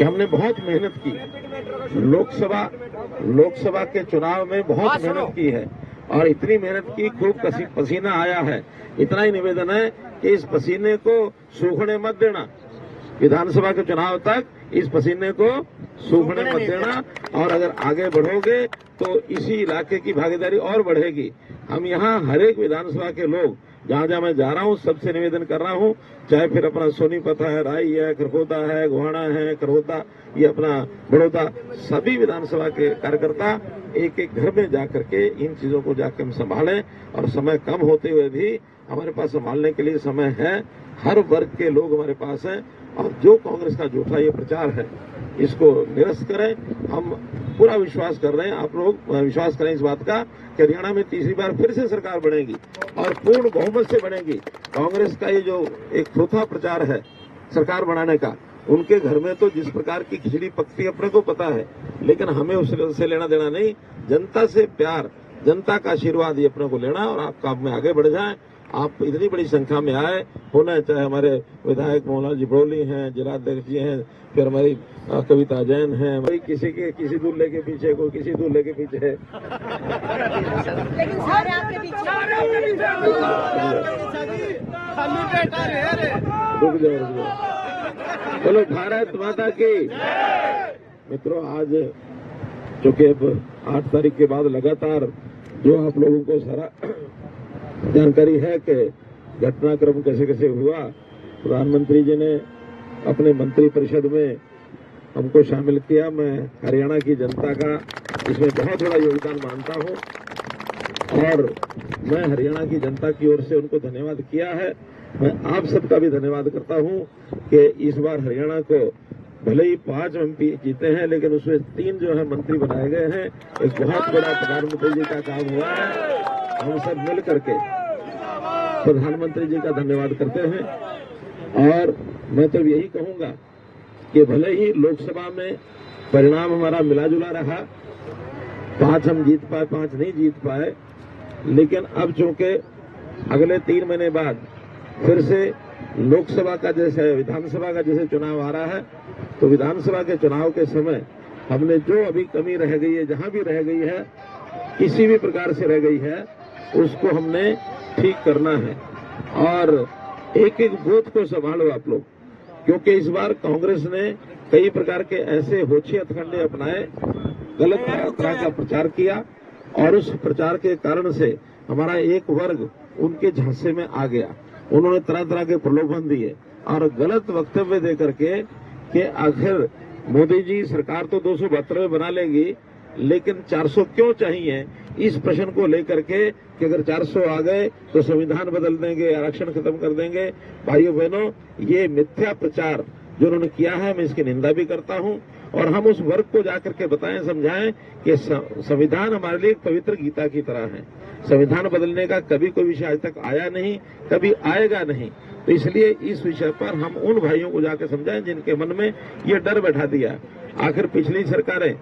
कि हमने बहुत मेहनत की, लोकसभा के चुनाव में बहुत मेहनत की है और इतनी मेहनत की, खूब पसीना आया है। इतना ही निवेदन है कि इस पसीने को सूखने मत देना, विधानसभा के चुनाव तक इस पसीने को सूखने मत देना, और अगर आगे बढ़ोगे तो इसी इलाके की भागीदारी और बढ़ेगी। हम यहाँ हर एक विधानसभा के लोग जहाँ जहाँ मैं जा रहा हूँ सबसे निवेदन कर रहा हूँ, चाहे फिर अपना सोनीपत है, राई है, खरगोदा है, गोहाना है, करौदा, ये अपना बड़ौदा, सभी विधानसभा के कार्यकर्ता एक एक घर में जाकर के इन चीजों को जाकर हम संभालें, और समय कम होते हुए भी हमारे पास संभालने के लिए समय है। हर वर्ग के लोग हमारे पास हैं, और जो कांग्रेस का झूठा ये प्रचार है इसको निरस्त करें। हम पूरा विश्वास कर रहे हैं, आप लोग विश्वास करें इस बात का कि हरियाणा में तीसरी बार फिर से सरकार बनेगी और पूर्ण बहुमत से बनेगी। कांग्रेस का ये जो एक झूठा प्रचार है सरकार बनाने का, उनके घर में तो जिस प्रकार की खिचड़ी पकती अपने को पता है, लेकिन हमें उससे लेना देना नहीं। जनता से प्यार, जनता का आशीर्वाद ये अपने को लेना, और आप काम में आगे बढ़ जाएं। आप इतनी बड़ी संख्या में आए होना, चाहे हमारे विधायक मोहनलाल जी ब्रोली हैं, जिलाध्यक्ष जी हैं, फिर हमारी कविता जैन हैं, भाई किसी दूल्हे के पीछे, कोई किसी दूल्हे के पीछे है, लेकिन सारे आपके पीछे। रुक जाओ। चलो, भारत माता की। मित्रों, आज चूंकि अब 8 तारीख के बाद लगातार जो आप लोगों को सारा जानकारी है कि घटनाक्रम कैसे कैसे हुआ, प्रधानमंत्री जी ने अपने मंत्रिपरिषद में हमको शामिल किया। मैं हरियाणा की जनता का इसमें बहुत बड़ा योगदान मानता हूं, और मैं हरियाणा की जनता की ओर से उनको धन्यवाद किया है। मैं आप सबका भी धन्यवाद करता हूं कि इस बार हरियाणा को भले ही 5 MP जीते हैं, लेकिन उसमें 3 जो है मंत्री बनाए गए हैं। एक बहुत बड़ा प्रधानमंत्री जी का काम हुआ है। हम सब मिल करके प्रधानमंत्री जी का धन्यवाद करते हैं, और मैं तो यही कहूंगा कि भले ही लोकसभा में परिणाम हमारा मिला जुला रहा, 5 हम जीत पाए, 5 नहीं जीत पाए, लेकिन अब चूंकि अगले 3 महीने बाद फिर से लोकसभा का जैसे विधानसभा का जैसे चुनाव आ रहा है, तो विधानसभा के चुनाव के समय हमने जो अभी कमी रह गई है, जहां भी रह गई है, किसी भी प्रकार से रह गई है, उसको हमने ठीक करना है। और एक एक बूथ को संभालो आप लोग, क्योंकि इस बार कांग्रेस ने कई प्रकार के ऐसे होछे हथकंडे अपनाए, गलत तरह का प्रचार किया, और उस प्रचार के कारण से हमारा एक वर्ग उनके झांसे में आ गया। उन्होंने तरह तरह के प्रलोभन दिए और गलत वक्तव्य दे करके कि आखिर मोदी जी सरकार तो 272 बना लेगी, लेकिन 400 क्यों चाहिए, इस प्रश्न को लेकर के कि अगर 400 आ गए तो संविधान बदल देंगे, आरक्षण खत्म कर देंगे। भाइयों बहनों, ये मिथ्या प्रचार जो उन्होंने किया है, मैं इसकी निंदा भी करता हूं, और हम उस वर्ग को जाकर के बताएं, समझाएं कि संविधान हमारे लिए एक पवित्र गीता की तरह है। संविधान बदलने का कभी कोई विषय आज तक आया नहीं, कभी आएगा नहीं। तो इसलिए इस विषय पर हम उन भाइयों को जाकर समझाएं जिनके मन में ये डर बैठा दिया। आखिर पिछली सरकारें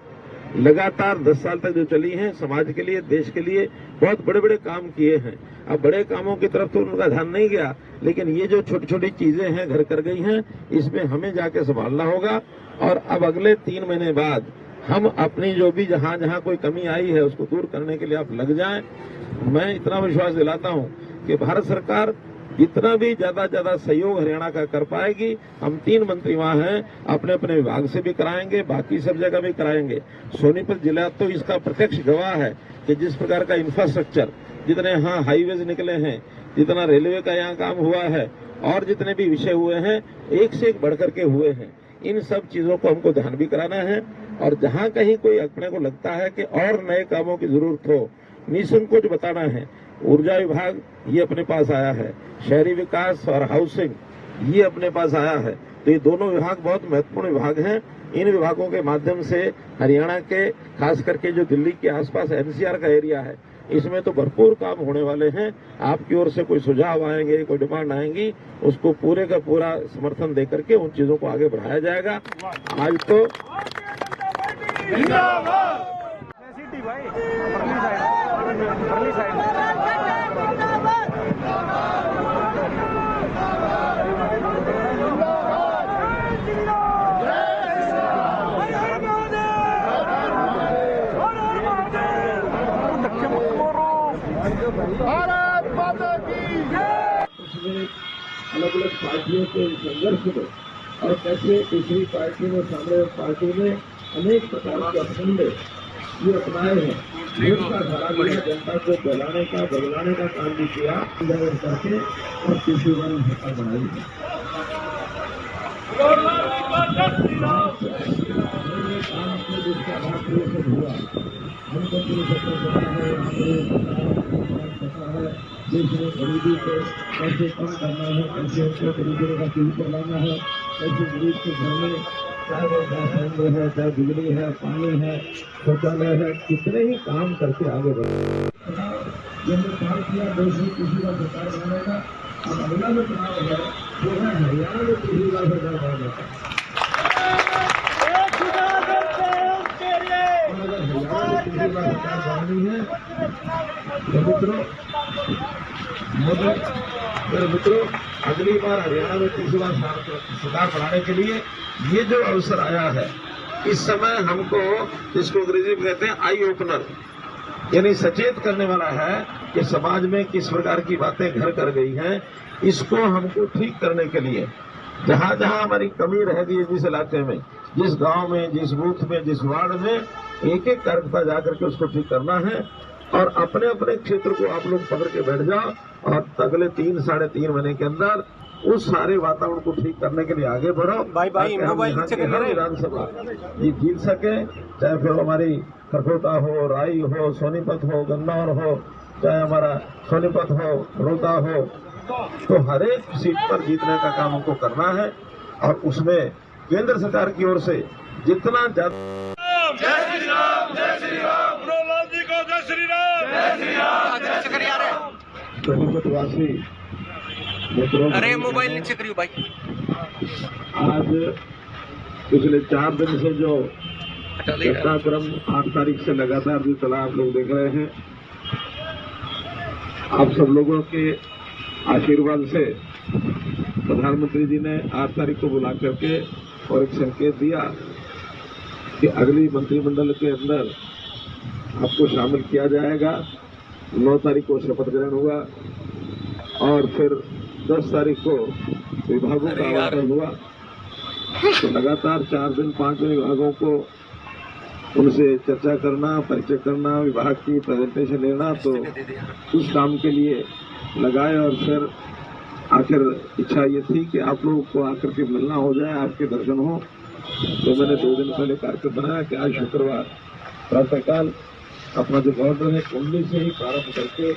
लगातार 10 साल तक जो चली हैं, समाज के लिए, देश के लिए बहुत बड़े बड़े काम किए हैं। अब बड़े कामों की तरफ तो उनका ध्यान नहीं गया, लेकिन ये जो छोटी छोटी चीजें हैं घर कर गई हैं, इसमें हमें जाके संभालना होगा। और अब अगले 3 महीने बाद हम अपनी जो भी जहां जहां कोई कमी आई है उसको दूर करने के लिए आप लग जाएं। मैं इतना विश्वास दिलाता हूं कि भारत सरकार जितना भी ज्यादा सहयोग हरियाणा का कर पाएगी। हम 3 मंत्री वहां हैं, अपने अपने विभाग से भी कराएंगे, बाकी सब जगह भी कराएंगे। सोनीपत जिला तो इसका प्रत्यक्ष गवाह है कि जिस प्रकार का इंफ्रास्ट्रक्चर, जितने यहाँ हाईवेज निकले हैं, जितना रेलवे का यहाँ काम हुआ है, और जितने भी विषय हुए हैं, एक से एक बढ़ करके हुए हैं। इन सब चीजों को हमको ध्यान भी कराना है, और जहां कहीं कोई अपने को लगता है कि और नए कामों की जरूरत हो, निसंकोच बताना है। ऊर्जा विभाग ये अपने पास आया है, शहरी विकास और हाउसिंग ये अपने पास आया है। तो ये दोनों विभाग बहुत महत्वपूर्ण विभाग हैं। इन विभागों के माध्यम से हरियाणा के, खास करके जो दिल्ली के आसपास NCR का एरिया है, इसमें तो भरपूर काम होने वाले हैं। आपकी ओर से कोई सुझाव आएंगे, कोई डिमांड आएंगी, उसको पूरे का पूरा समर्थन देकर के उन चीजों को आगे बढ़ाया जाएगा। आज तो अलग अलग पार्टियों के संघर्ष में और कैसे दूसरी पार्टी में सामने पार्टी में अनेक प्रकार के अखंड ये अपनाए हैं। वोट का धारा दिया, जनता को बहलाने का बदलाने का काम भी किया करके और कृषि वन सरकार बनाई है। काम अपने जिसका आधार से हुआ हमको पूरी सत्ता पता है, पता है देश में गरीबी को कैसे कम करना है, कैसे उसको गरीबी का शुरू पर लाना है, कैसे गरीब के घर में चाहे वो गैस है, चाहे बिजली है, पानी है, शौचालय है, कितने ही काम करके आगे बढ़े। जिन्होंने काम किया देश में किसी का सरकार बनाने का। अब अगला जो चुनाव है वो है हरियाणा में किसी का सरकार बनाने का। अगर हरियाणा में किसी का सरकार बनानी है तो मित्रों अगली बार हरियाणा में तीसरी बार सरकार बनाने के लिए ये जो अवसर आया है, इस समय हमको जिसको अंग्रेजी में कहते हैं आई ओपनर, यानी सचेत करने वाला है कि समाज में किस प्रकार की बातें घर कर गई हैं, इसको हमको ठीक करने के लिए जहां जहां हमारी कमी रह गई है, जिस इलाके में, जिस गांव में, जिस बूथ में, जिस वार्ड में, एक एक कार्यकर्ता जाकर के उसको ठीक करना है। और अपने अपने क्षेत्र को आप लोग पकड़ के बैठ जाओ और अगले 3-3.5 महीने के अंदर उस सारे वातावरण को ठीक करने के लिए आगे बढ़ो। ताकि हम यहाँ के हर विधानसभा ये जीत सके, चाहे फिर हमारी खरखोटा हो, राई हो, सोनीपत हो, गन्नौर हो, चाहे हमारा सोनीपत हो, बड़ौदा हो, तो हर एक सीट पर जीतने का काम हमको करना है। और उसमें केंद्र सरकार की ओर से जितना ज्यादा सोनीपतवासी मित्रों, अरे मोबाइल नीचे करियो भाई। आज पिछले 4 दिन से जो घटनाक्रम 8 तारीख से लगातार जो चला आप लोग देख रहे हैं, आप सब लोगों के आशीर्वाद से प्रधानमंत्री जी ने 8 तारीख को बुला करके और एक संकेत दिया कि अगली मंत्रिमंडल के अंदर आपको शामिल किया जाएगा। 9 तारीख को शपथ ग्रहण हुआ और फिर 10 तारीख को विभागों का आवंटन हुआ। तो लगातार 4 दिन 5 विभागों को उनसे चर्चा करना, परिचय करना, विभाग की प्रेजेंटेशन लेना, तो उस काम के लिए लगाए। और फिर आखिर इच्छा ये थी कि आप लोगों को आकर के मिलना हो जाए, आपके दर्शन हो। तो मैंने 2 दिन पहले कार्यक्रम बनाया कि आज शुक्रवार प्रातःकाल अपना जो ऑर्डर है कुंडली से ही प्रारंभ करके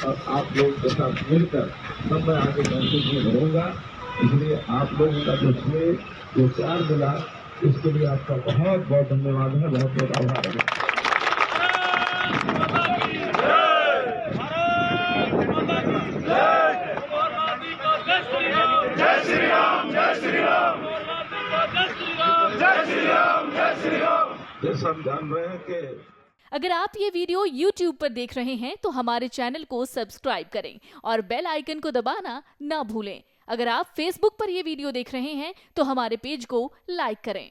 और आप लोगों के साथ मिलकर तब मैं आगे महसूस में बढ़ूंगा। इसलिए आप लोगों का जो स्नेह, जो प्यार मिला, इसके लिए आपका बहुत बहुत धन्यवाद है, बहुत बहुत आभार है। जय श्री राम, जय श्री राम, जय श्री राम, जय श्री राम। जैसा हम जान रहे हैं कि अगर आप ये वीडियो YouTube पर देख रहे हैं तो हमारे चैनल को सब्सक्राइब करें और बेल आइकन को दबाना ना भूलें। अगर आप Facebook पर ये वीडियो देख रहे हैं तो हमारे पेज को लाइक करें।